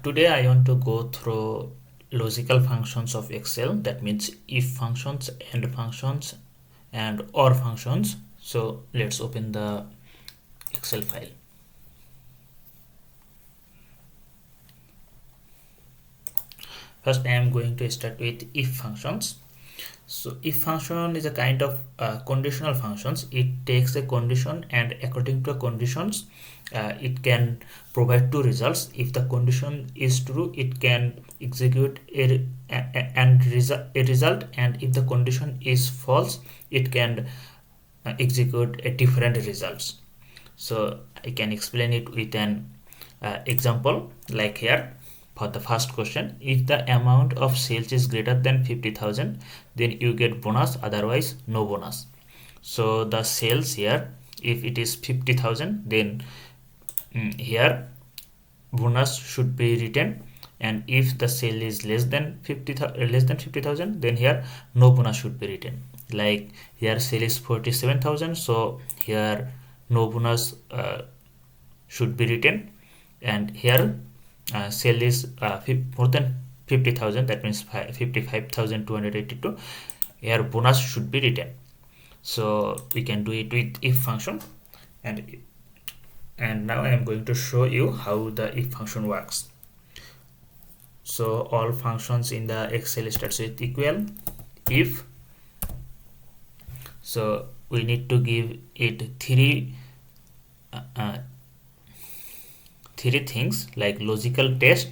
Today I want to go through logical functions of Excel. That means if functions, and functions, and or functions. So let's open the Excel file. First I am going to start with if functions. So if function is a kind of conditional functions. It takes a condition, and according to conditions it can provide two results. If the condition is true, it can execute a result, and if the condition is false, it can execute a different results. So I can explain it with an example, like here. For the first question, if the amount of sales is greater than 50,000, then you get bonus, otherwise no bonus. So the sales here, if it is 50,000, then here bonus should be written, and if the sale is less than 50,000, then here no bonus should be written. Like here sale is 47,000, so here no bonus should be written, and here sale is more than 50,000, that means 55,282. Here bonus should be written. So we can do it with if function, and now I am going to show you how the if function works. So all functions in the Excel starts with equal if. So we need to give it three things, like logical test,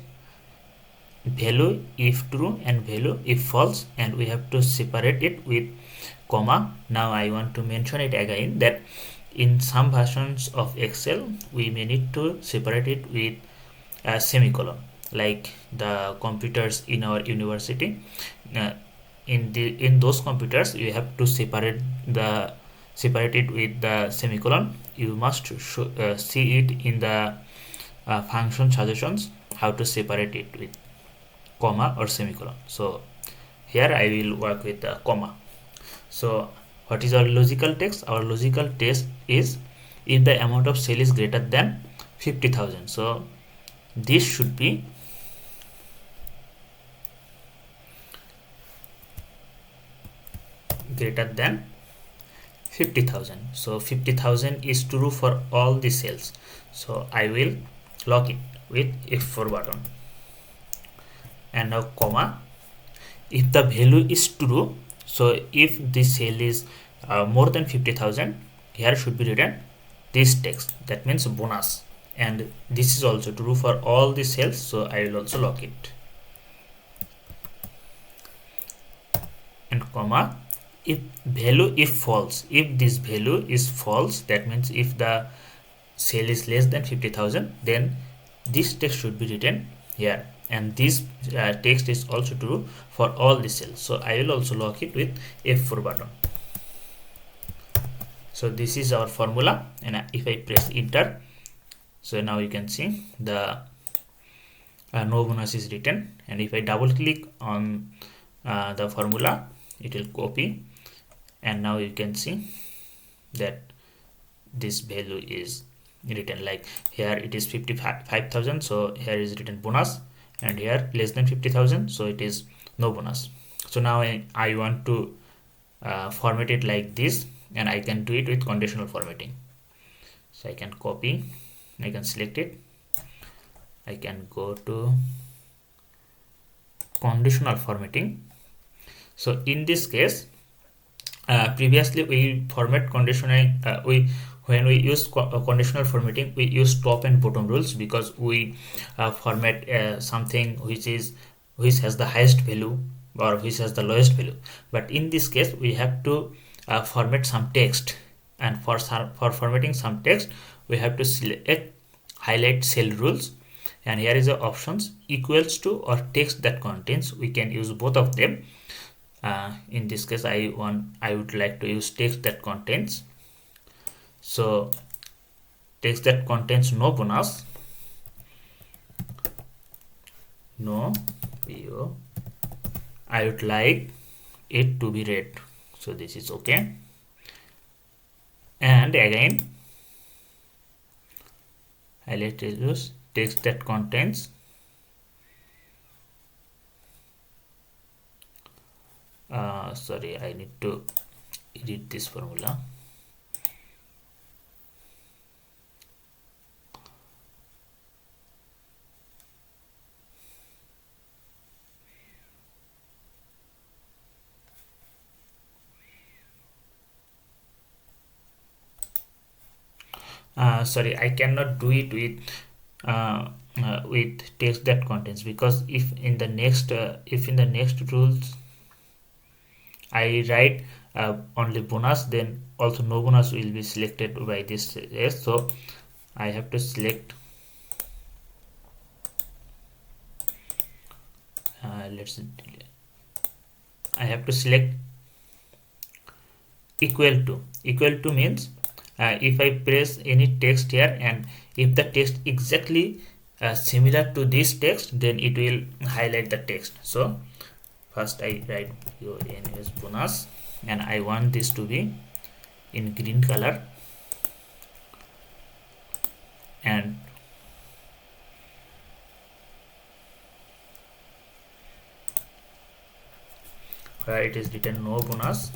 value if true, and value if false, and we have to separate it with comma. Now I want to mention it again that in some versions of Excel we may need to separate it with a semicolon, like the computers in our university. In those computers you have to separate it with the semicolon. You must see it in the function suggestions how to separate it with comma or semicolon. So here I will work with the comma. So what is our logical test? Our logical test is if the amount of sale is greater than 50,000. So this should be greater than 50,000. So 50,000 is true for all the sales. So I will lock it with F4 button. And now comma, if the value is true, so if the sale is more than 50,000, here should be written this text, that means bonus, and this is also true for all the sales, so I will also lock it. And comma, if value if false, if this value is false, that means if the sale is less than 50,000, then this text should be written here, and this text is also true for all the cells, so I will also lock it with F4 button. So this is our formula, and if I press enter, so now you can see the no bonus is written, and if I double click on the formula, it will copy, and now you can see that this value is written. Like here it is 55,000, so here is written bonus, and here less than 50,000, so it is no bonus. So now I want to format it like this, and I can do it with conditional formatting. So I can copy, I can select it, I can go to conditional formatting. So in this case, previously we format conditional when we use conditional formatting, we use top and bottom rules, because we format something which has the highest value or which has the lowest value. But in this case we have to format some text, and for formatting some text we have to select highlight cell rules, and here is the options equals to or text that contains. We can use both of them. In this case I would like to use text that contains. So text that contains no bonus, no PO, I would like it to be red, so this is okay. And again highlight use text that contains Sorry, I need to edit this formula. Sorry, I cannot do it with text that contains, because if in the next rules I write only bonus, then also no bonus will be selected by this yes. So I have to select I have to select equal to means if I press any text here, and if the text exactly similar to this text, then it will highlight the text. So first I write your name is bonus, and I want this to be in green color, and where it is written no bonus,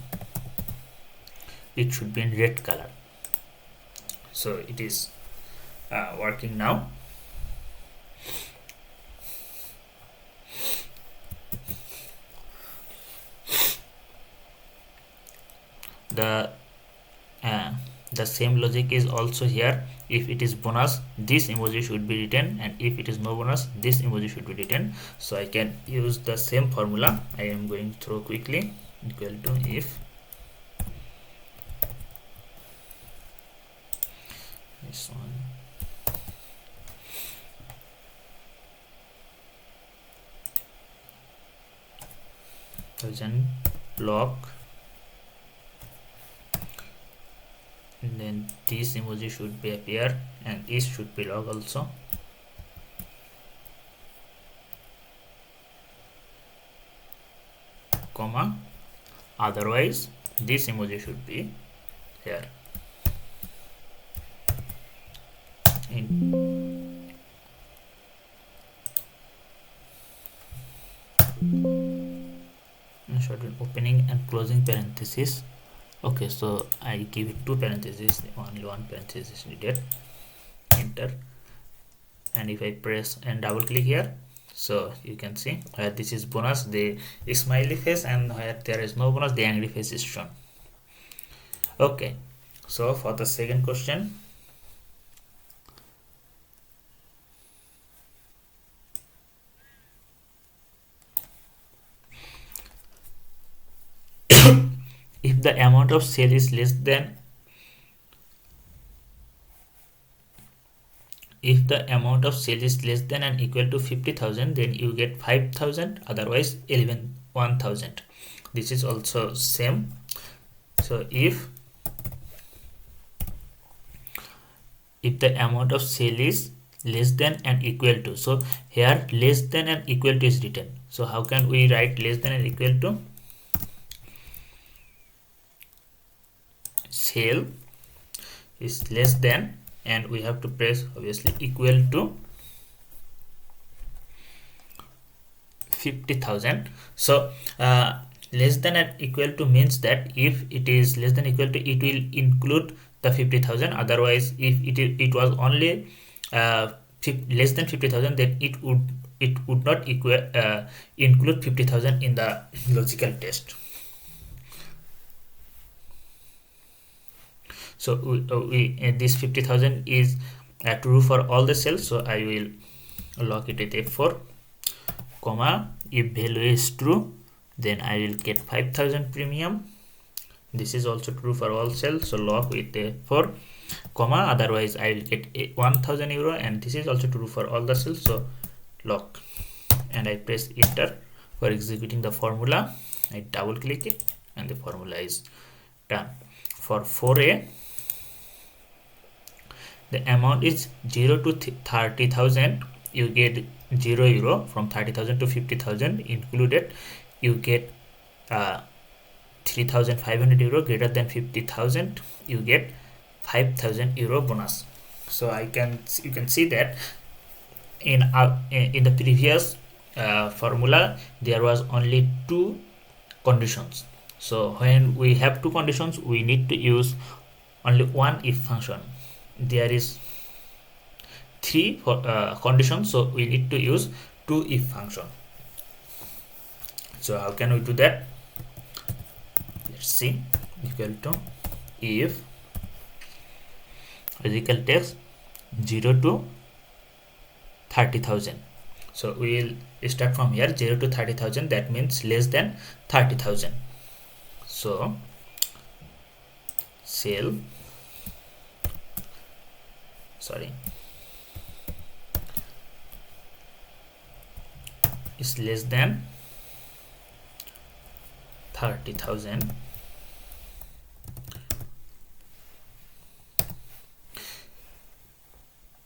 it should be in red color. So it is working now. The same logic is also here. If it is bonus, this emoji should be written, and if it is no bonus, this emoji should be written. So I can use the same formula. I am going through quickly. Equal to if this one thousand block, and then this emoji should be appear, and this should be log also. Comma, otherwise this emoji should be here. Opening and closing parenthesis. Okay, so I give it two parentheses, only one parenthesis needed. Enter, and if I press and double click here, so you can see where this is bonus, the smiley face, and where there is no bonus, the angry face is shown. Okay, so for the second question, if the amount of sale is less than and equal to 50,000, then you get 5,000, otherwise 1,000. This is also same. So if the amount of sale is less than and equal to, so here less than and equal to is written. So how can we write less than and equal to? Sale is less than, and we have to press obviously equal to 50,000. So less than and equal to means that if it is less than equal to, it will include the 50,000. Otherwise, if it was only less than 50,000, then it would not include 50,000 in the logical test. So this 50,000 is true for all the cells. So I will lock it with F4, comma, if value is true, then I will get 5,000 premium. This is also true for all cells, so lock with F4, comma, otherwise I will get 1,000 euro, and this is also true for all the cells, so lock, and I press enter for executing the formula. I double click it, and the formula is done. For 4A, the amount is 0 to 30,000, you get 0 euro. From 30,000 to 50,000 included, you get 3,500 euro. Greater than 50,000, you get 5,000 euro bonus. So you can see that in the previous formula there was only two conditions. So when we have two conditions, we need to use only one if function. There is three conditions, so we need to use two if function. So how can we do that? Let's see. Equal to if physical text 0 to 30,000. So we will start from here, 0 to 30,000, that means less than 30,000. So cell, is less than 30,000.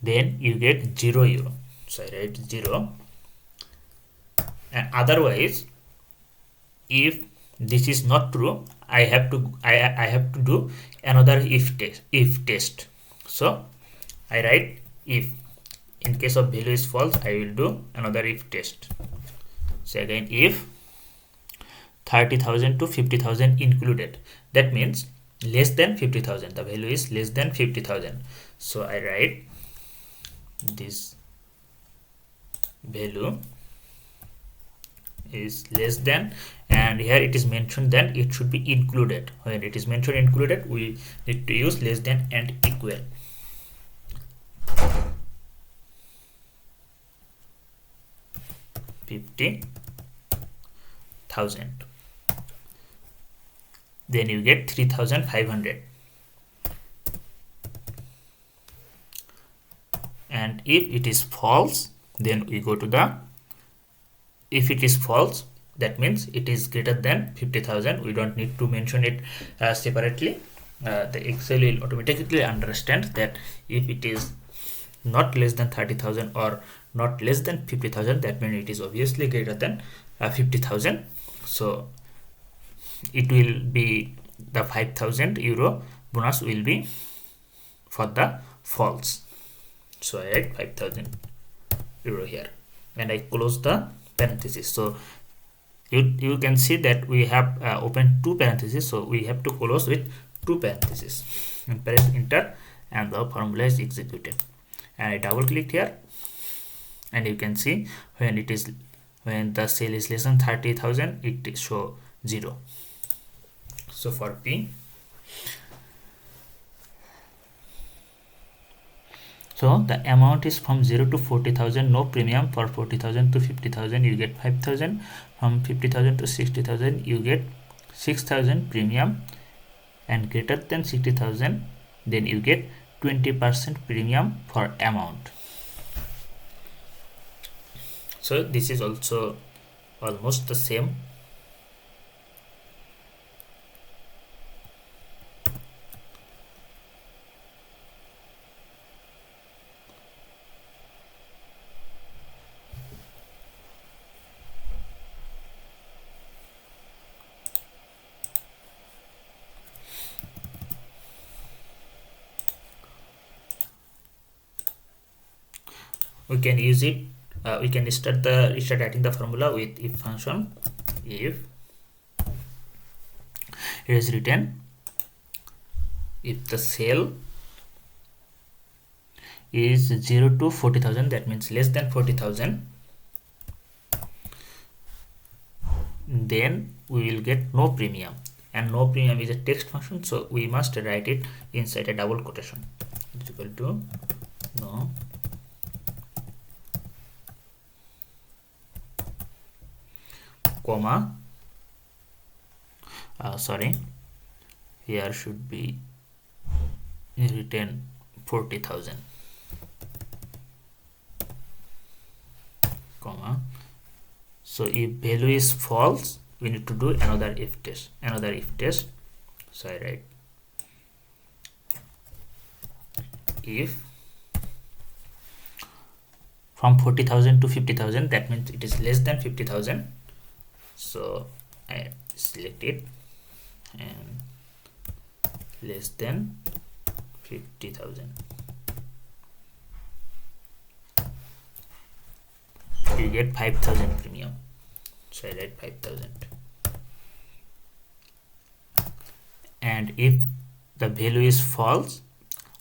Then you get €0. So I write 0. And otherwise, if this is not true, I have to do another if test. So I write if. In case of value is false, I will do another if test. So again, if 30,000 to 50,000 included, that means less than 50,000. The value is less than 50,000. So I write this value is less than, and here it is mentioned that it should be included. When it is mentioned included, we need to use less than and equal. $50,000. Then you get 3,500. And if it is false, then we go to the, if it is false, that means it is greater than 50,000. We don't need to mention it separately. The Excel will automatically understand that if it is not less than 30,000 or not less than 50,000, that means it is obviously greater than 50,000. So it will be the €5,000 bonus will be for the false. So I write €5,000 here, and I close the parenthesis. So you can see that we have opened two parentheses, so we have to close with two parentheses and press enter, and the formula is executed. And I double click here, and you can see when the cell is less than 30,000, it show 0. So for P, so the amount is from 0 to 40,000, no premium. For 40,000 to 50,000, you get 5,000. From 50,000 to 60,000, you get 6,000 premium, and greater than 60,000, then you get 20% premium for amount. So this is also almost the same. We can use it. We can start writing the formula with if function. If it is written, if the cell is 0 to 40,000, that means less than 40,000, then we will get no premium, and no premium is a text function, so we must write it inside a double quotation. It's equal to no comma, here should be written 40,000 comma. So if value is false, we need to do another if test. So I write if from 40,000 to 50,000, that means it is less than 50,000. So I select it, and less than 50,000, you get 5,000 premium. So I write 5,000. and if the value is false,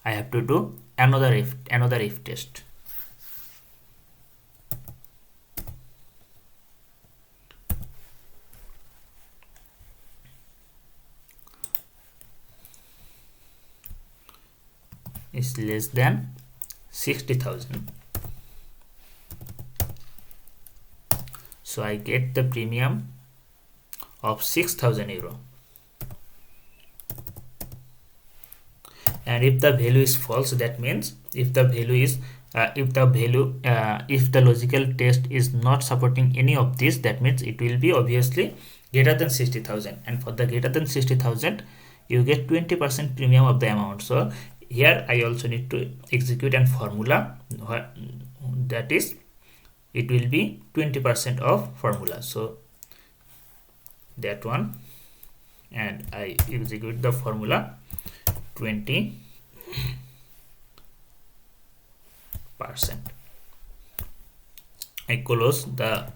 I have to do another if test. Is less than 60,000. So I get the premium of 6,000 euro. And if the value is false, that means if the logical test is not supporting any of this, that means it will be obviously greater than 60,000, and for the greater than 60,000 you get 20% premium of the amount. So here I also need to execute a formula, that is it will be 20% of formula. So that one, and I execute the formula 20%. I close the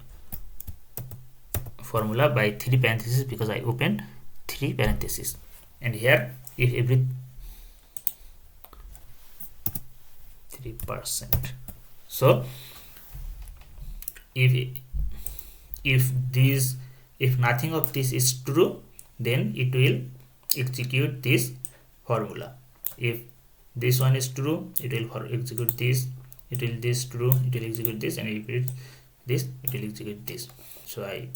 formula by 3 parentheses because I opened 3 parentheses, and here if every 3%. So if nothing of this is true, then it will execute this formula. If this one is true, it will execute this. It will this true, it will execute this, and if it this, it will execute this. So I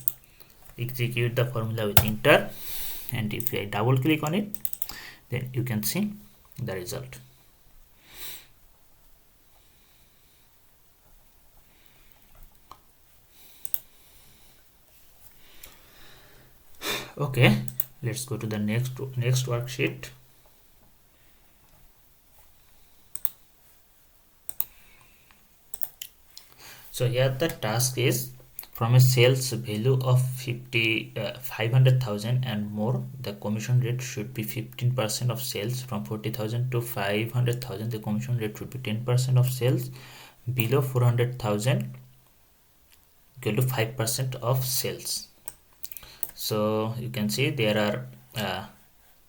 execute the formula with enter, and if I double click on it, then you can see the result. Okay, let's go to the next worksheet. So here the task is, from a sales value of 500,000 and more, the commission rate should be 15% of sales. From 40,000 to 500,000, the commission rate should be 10% of sales. Below 400,000, equal to 5% of sales. So you can see there are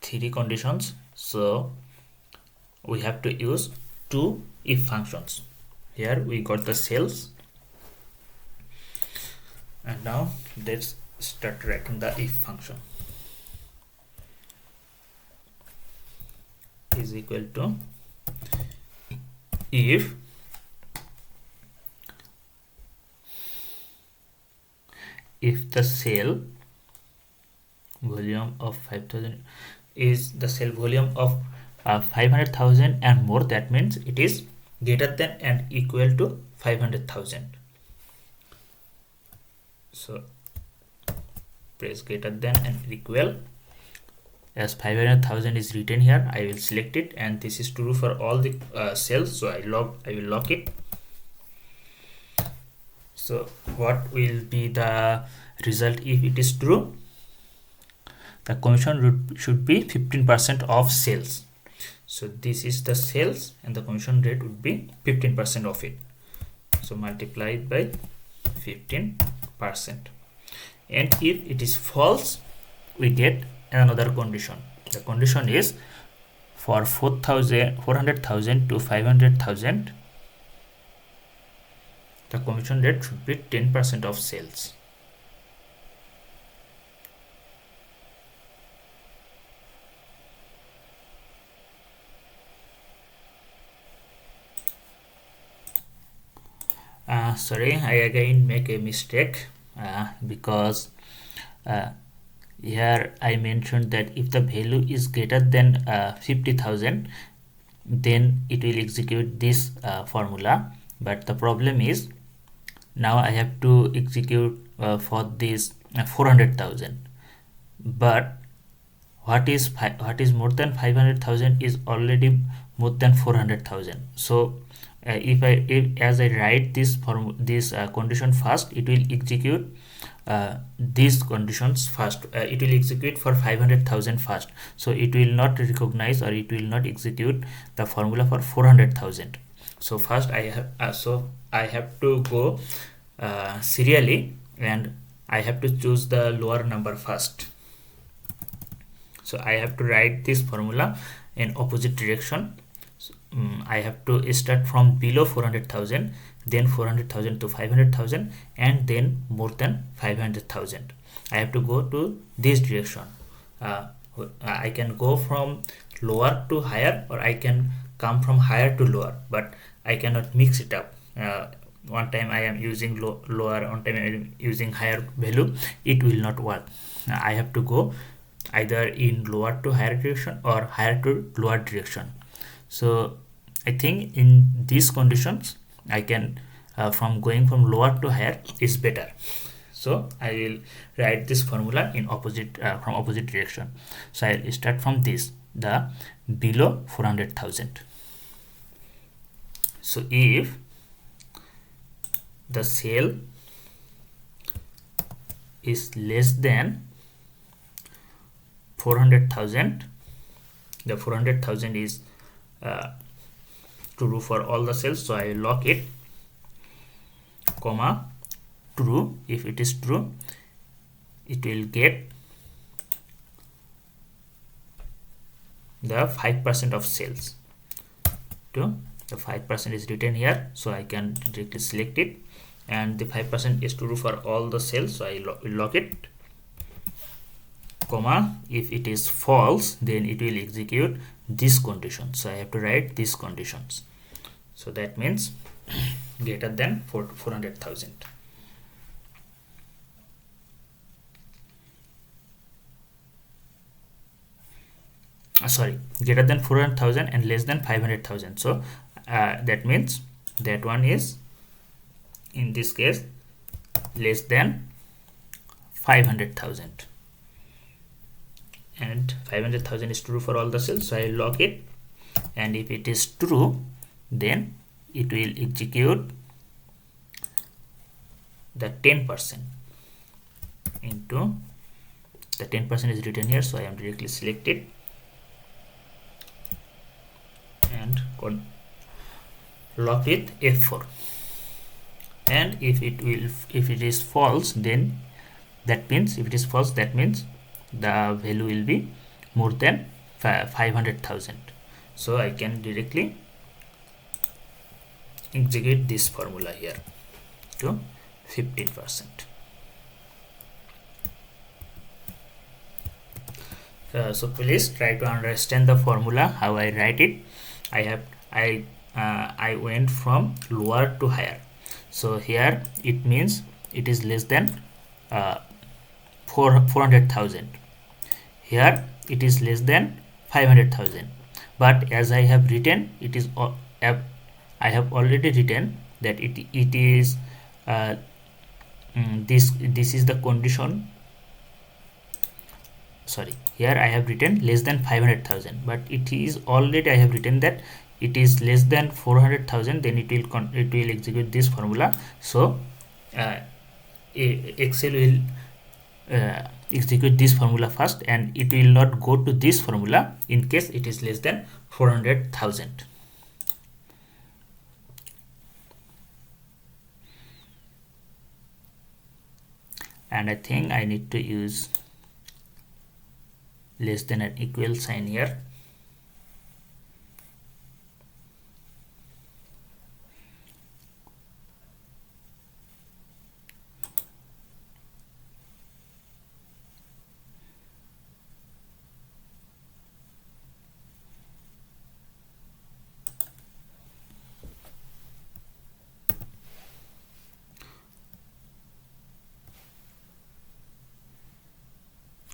3 conditions. So we have to use 2 if functions. Here we got the sales, and now let's start writing the if function. Is equal to if the sale volume of 5,000 is the sale volume of 500,000 and more, that means it is greater than and equal to 500,000. So press greater than and equal. As 500,000 is written here, I will select it, and this is true for all the cells, so I will lock it. So what will be the result if it is true? The commission should be 15% of sales. So this is the sales, and the commission rate would be 15% of it. So multiplied by 15%. And if it is false, we get another condition. The condition is for 400,000 to 500,000, the commission rate should be 10% of sales. Sorry, I again make a mistake because here I mentioned that if the value is greater than 50,000, then it will execute this formula. But the problem is, now I have to execute for this 400,000, but what is more than 500,000 is already more than 400,000. So if as I write this condition first, it will execute these conditions first. It will execute for 500,000 first, so it will not recognize or it will not execute the formula for 400,000. So first I have to go serially, and I have to choose the lower number first. So I have to write this formula in opposite direction. So, I have to start from below 400,000, then 400,000 to 500,000, and then more than 500,000. I have to go to this direction. I can go from lower to higher, or I can come from higher to lower, but I cannot mix it up. One time I am using lower, one time I am using higher value. It will not work. I have to go either in lower to higher direction or higher to lower direction. So I think in these conditions I can from going from lower to higher is better. So I will write this formula in opposite from opposite direction. So I will start from this, the below 400,000. So if the sale is less than 400,000, the 400,000 is true for all the cells, so I will lock it, comma, true. If it is true, it will get the 5% of sales. To the 5% is written here, so I can directly select it, and the 5% is true for all the cells, so I will lock it, comma. If it is false, then it will execute this condition, so I have to write these conditions. So that means greater than 400,000. Sorry, greater than 400,000 and less than 500,000. So that means that one is, in this case, less than 500,000, and 500,000 is true for all the cells, so I will lock it, and if it is true, then it will execute the 10% into the 10% is written here, so I am directly selected and lock with F4. And if it is false, then that means, if it is false, that means the value will be more than 500,000. So I can directly execute this formula here to 15%. So please try to understand the formula, how I write it. I went from lower to higher. So here it means it is less than 400,000. Here it is less than 500,000. But as I have written, it is I have already written that it is this is the condition. Sorry, here I have written less than 500,000, but it is already, I have written that it is less than 400,000, then it will execute this formula. So Excel will execute this formula first, and it will not go to this formula in case it is less than 400,000. And I think I need to use less than an equal sign here.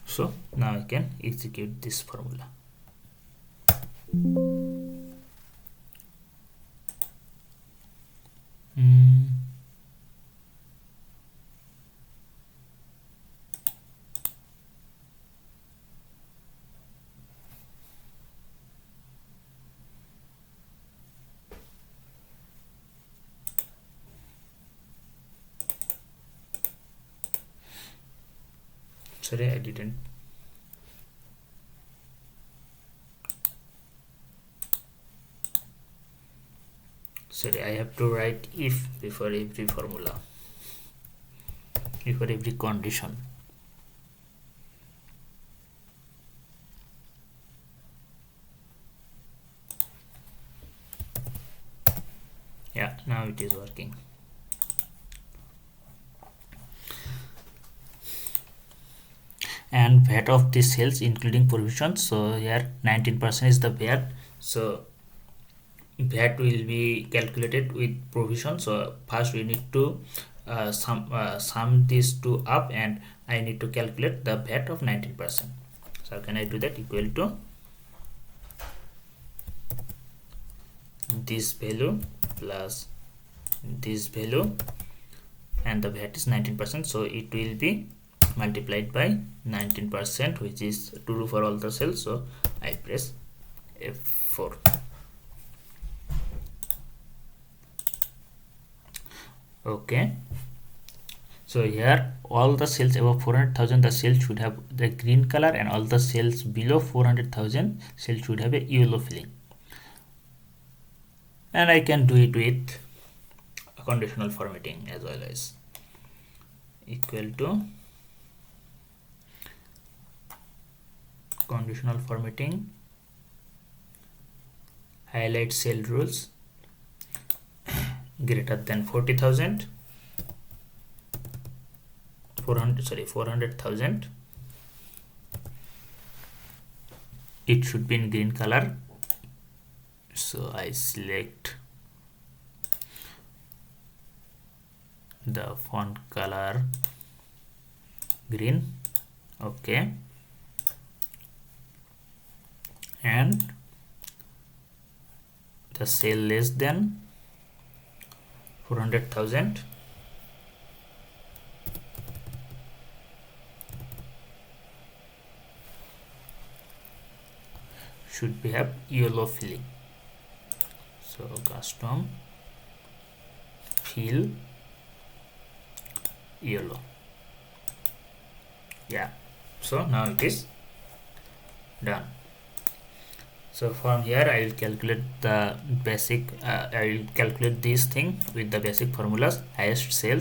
So now I can execute this formula. Sorry, I didn't. Sorry, I have to write if before every formula, before every condition. now it is working. And VAT of the sales including provisions, so here 19% is the VAT. So VAT will be calculated with provision. So first we need to sum these two up, and I need to calculate the VAT of 19%. So how can I do that? Equal to this value plus this value, and the VAT is 19%, so it will be multiplied by 19%, which is true for all the cells. So I press F4. Okay, so here all the cells above 400,000, the cells should have the green color, and all the cells below 400,000 cells should have a yellow filling. And I can do it with conditional formatting as well, as equal to conditional formatting, highlight cell rules, greater than 40,000, 400,000, it should be in green color. So I select the font color green. Okay, and the cell less than 400,000 should be have yellow filling. So custom fill yellow. Yeah, so now it is done. So from here I will calculate the basic I will calculate this thing with the basic formulas. Highest cell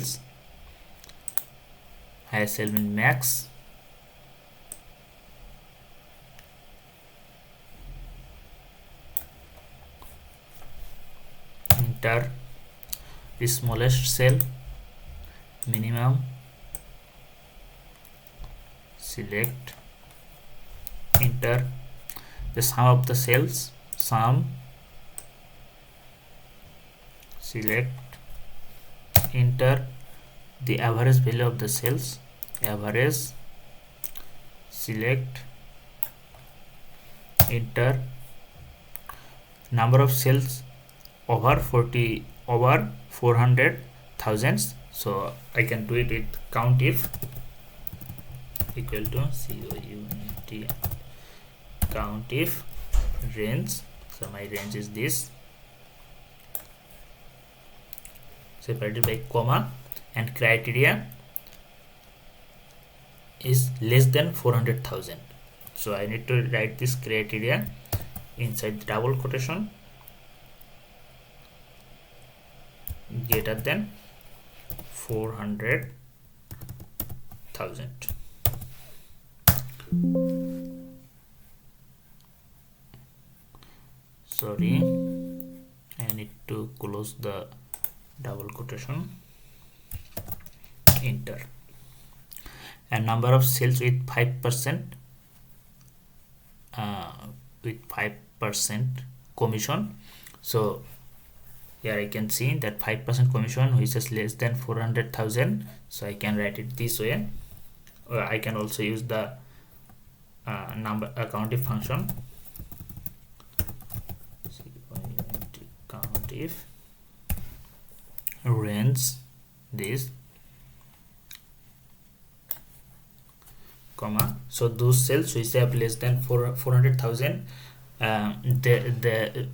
means max, enter the smallest cell minimum, select, enter the sum of the cells, sum, select, enter the average value of the cells, average, select, enter number of cells over 400,000. So I can do it with count if equal to COUNT count if range. So my range is this, separated by comma, and criteria is less than 400,000. So I need to write this criteria inside the double quotation, greater than 400,000. Sorry, I need to close the double quotation, enter. And number of cells with 5% commission. So here I can see that 5% commission, which is less than 400,000. So I can write it this way, or I can also use the count if function, count if range this, comma. So those cells which have less than 400,000,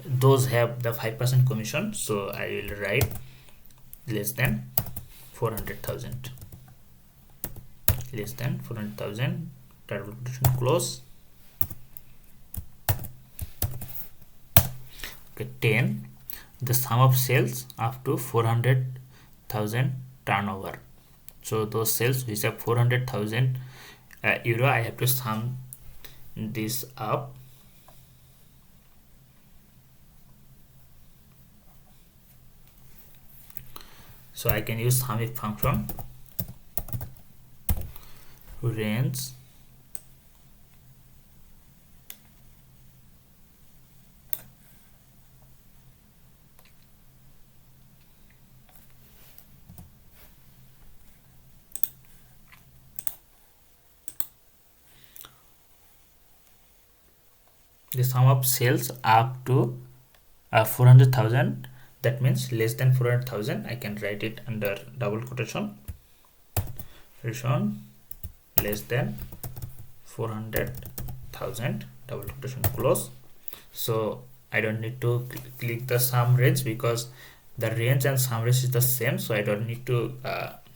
those have the 5% commission. So I will write less than 400,000, less than 400,000, double quotation close. Okay, 10 the sum of cells up to 400,000 turnover. So those cells which have 400,000 euro, I have to sum this up. So I can use SUMIF function, range the sum of cells up to 400,000. That means less than 400,000. I can write it under double quotation, less than 400,000, double quotation close. So I don't need to click the sum range because the range and sum range is the same, so I don't need to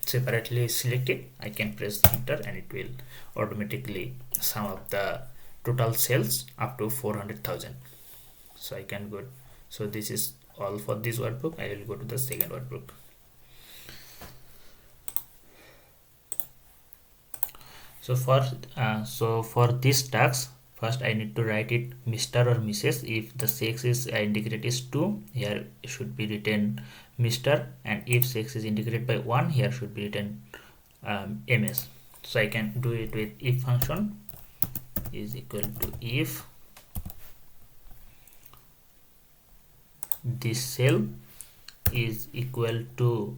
separately select it. I can press enter and it will automatically sum up the total cells up to 400,000. So I can go. So this is all for this workbook. I will go to the second workbook. So for this task, first I need to write it Mr. or Mrs. If the sex is indicated is 2, here should be written Mr. And if sex is indicated by 1, here should be written MS. So I can do it with if function is equal to if this cell is equal to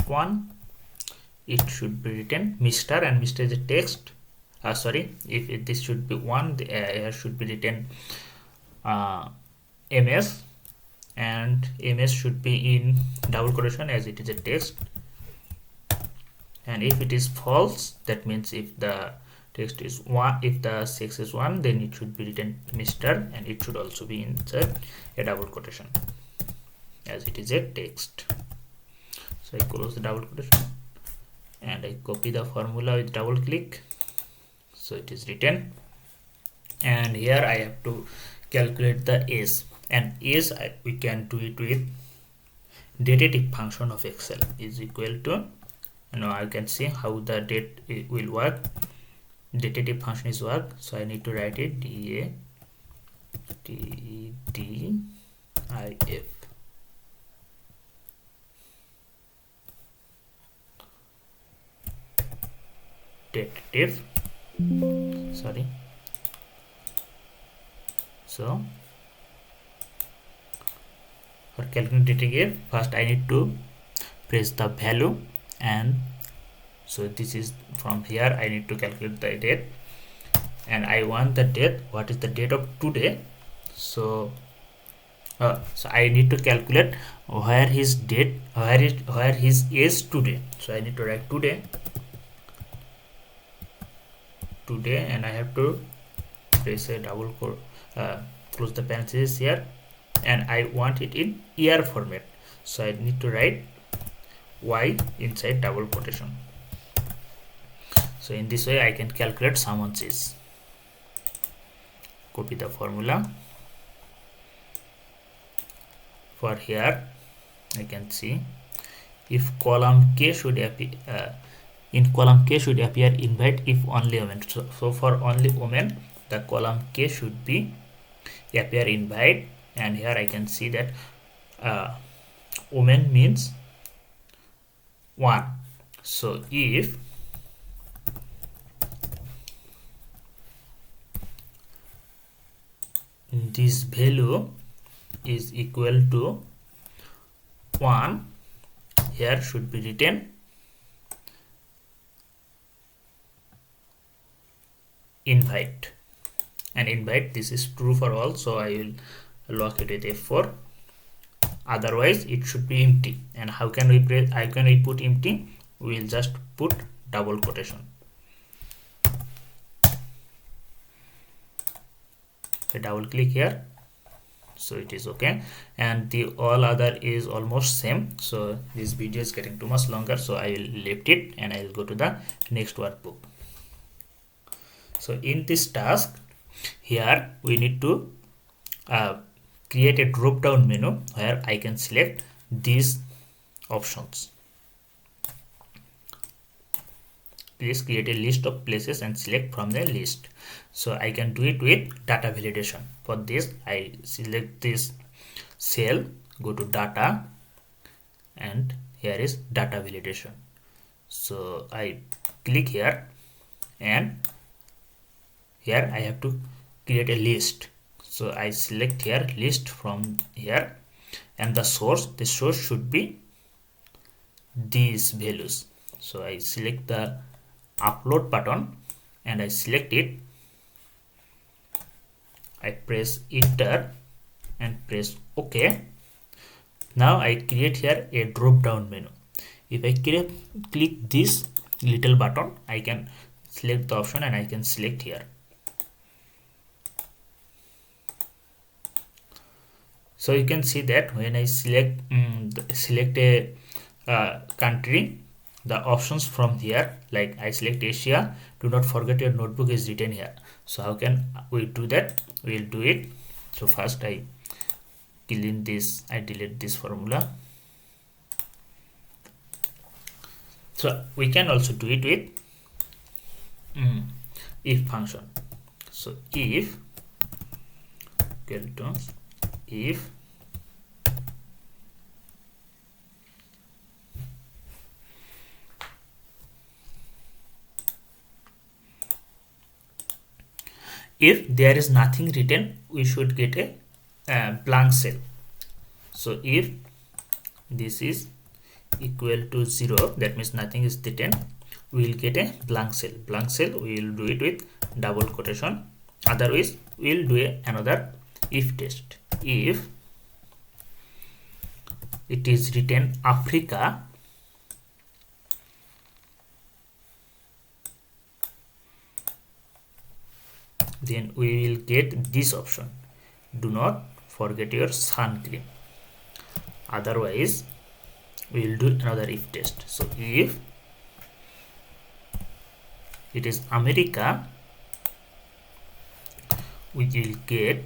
1, it should be written Mr. and Mr. is a text. If this should be 1, here should be written MS, and MS should be in double quotation as it is a text. And if it is false, that means if the text is 1, if the sex is 1, then it should be written Mr. and it should also be inside a double quotation as it is a text. So I close the double quotation and I copy the formula with double click, so it is written. And here I have to calculate the age, and age we can do it with datative function of Excel is equal to, now I can see how the date will work. Datative function is work, so I need to write it DATDIF. Datative, sorry. So for calculating datative, first I need to press the value, and so this is from here I need to calculate the date, and I want the date. What is the date of today? So I need to calculate where his date, where his age today. So I need to write today, and I have to press a double close the parentheses here, and I want it in year format. So I need to write Y inside double quotation. So in this way I can calculate someone's age. Copy the formula. For here I can see if column K should appear in column K should appear invite if only women. So for only women the column K should be appear invite, and here I can see that women means 1. So if this value is equal to 1, here should be written invite, and invite this is true for all, so I will lock it with F4. Otherwise it should be empty. And how can we put empty? We will just put double quotation. I double click here, so it is okay, and the all other is almost same. So this video is getting too much longer, so I will leave it and I will go to the next workbook. So in this task here we need to create a drop down menu where I can select these options. Please create a list of places and select from the list. So I can do it with data validation. For this I select this cell, go to data, and here is data validation. So I click here, and here I have to create a list. So I select here list from here, and the source should be these values. So I select the upload button and I select it. I press enter and press OK. Now I create here a drop down menu. If I click this little button, I can select the option and I can select here. So you can see that when I select a country, the options from here, like I select Asia, do not forget your notebook is written here. So how can we do that? We'll do it. So first I delete this formula. So we can also do it with if function. So if equal to if there is nothing written, we should get a blank cell. So if this is equal to 0, that means nothing is written, we will get a blank cell. Blank cell, we will do it with double quotation. Otherwise we will do another if test. If it is written Africa, then we will get this option, do not forget your sun cream. Otherwise we will do another if test. So if it is America, we will get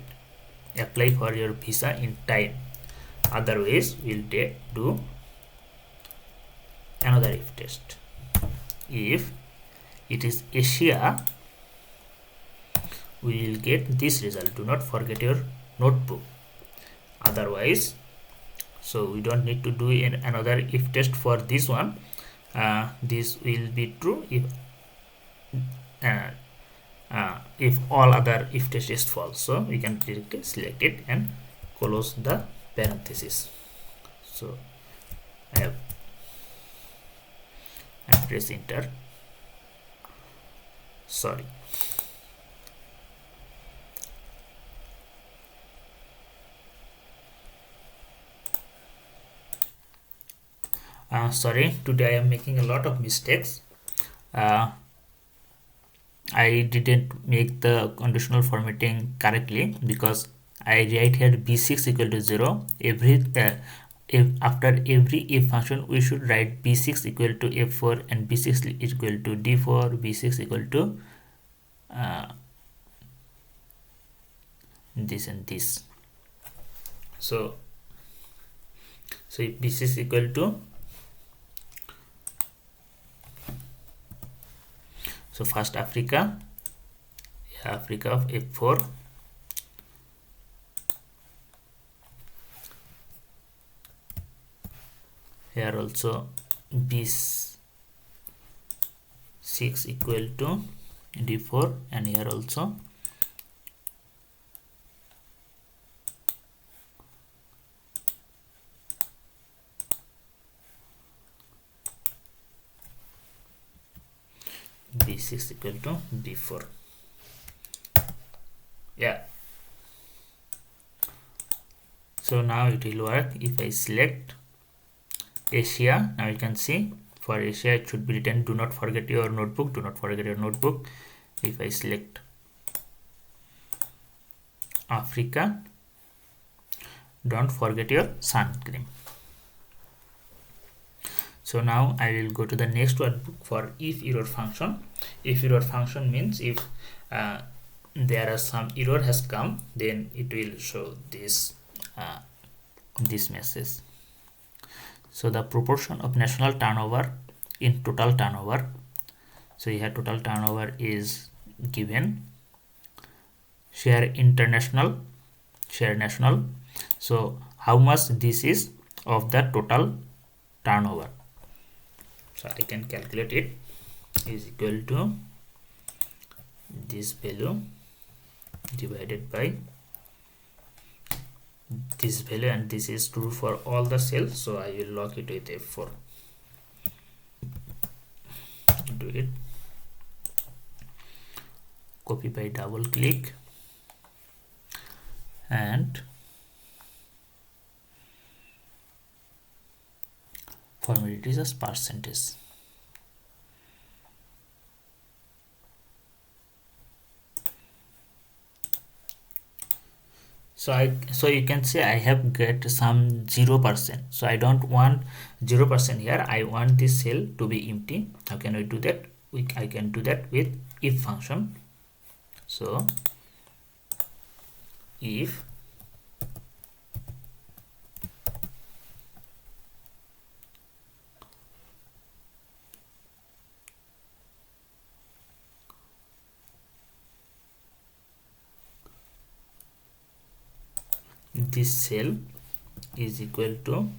apply for your visa in time. Otherwise we will do another if test. If it is Asia, we will get this result, do not forget your notebook. Otherwise, so we don't need to do another if test for this one. This will be true if all other if test is false. So we can directly select it and close the parenthesis. So I press enter. Sorry. Sorry, today I am making a lot of mistakes. I didn't make the conditional formatting correctly because I write here b6 equal to 0. If after every if function we should write b6 equal to f4 and b6 equal to d4, b6 equal to this and this. So if b6 equal to, so first Africa of f4, here also b6 equal to d4, and here also b6 equal to d4. Yeah, so now it will work. If I select Asia, now you can see for Asia it should be written, do not forget your notebook, do not forget your notebook. If I select Africa, don't forget your sun cream. So now I will go to the next workbook for if error function. If error function means if there are some error has come, then it will show this this message. So the proportion of national turnover in total turnover. So here total turnover is given. Share international, share national. So how much this is of the total turnover. So I can calculate it is equal to this value divided by this value, and this is true for all the cells, so I will lock it with F4. Do it, copy by double click, and format it is as percentage. So you can see I have get some 0%. So I don't want 0% here. I want this cell to be empty. How can we do that? I can do that with if function. So if this cell is equal to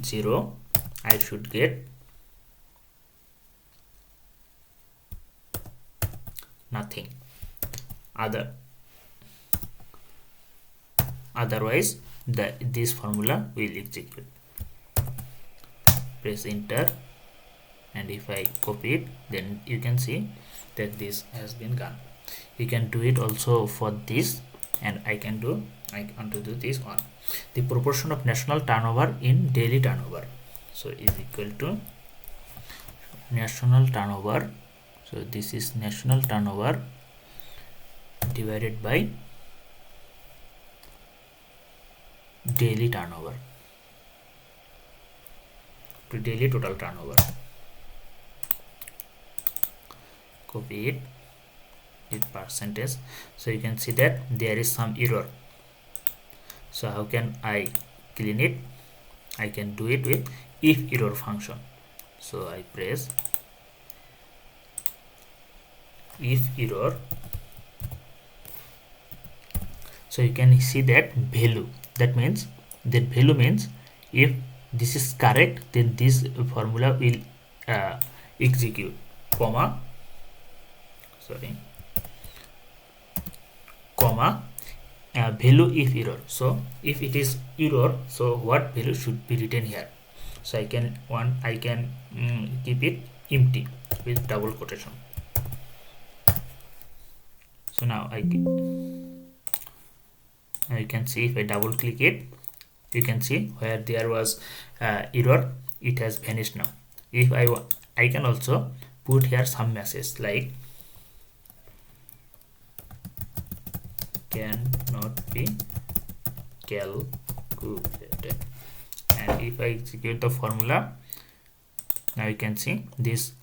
0, I should get nothing. Otherwise this formula will execute. Press enter, and if I copy it, then you can see that this has been gone. You can do it also for this, and I want to do this one. The proportion of national turnover in daily turnover, so is equal to national turnover. So this is national turnover divided by daily turnover to daily total turnover. Copy it with percentage. So you can see that there is some error. So how can I clean it? I can do it with if error function. So I press if error. So you can see that value. That means if this is correct, then this formula will execute, comma value if error. So if it is error, so what value should be written here? So I can keep it empty with double quotation. So now you can see if I double click it, you can see where there was error, it has vanished now. If I can also put here some message like cannot be calculated, and if I execute the formula, now you can see this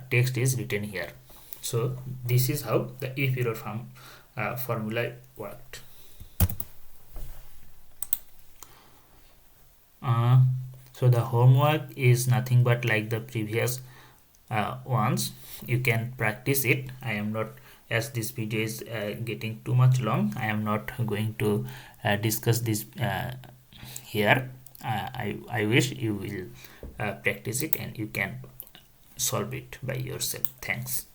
text is written here. So this is how the if error formula worked. So the homework is nothing but like the previous ones. You can practice it. I am not, as this video is getting too much long, I am not going to discuss this here. I wish you will practice it and you can solve it by yourself. Thanks.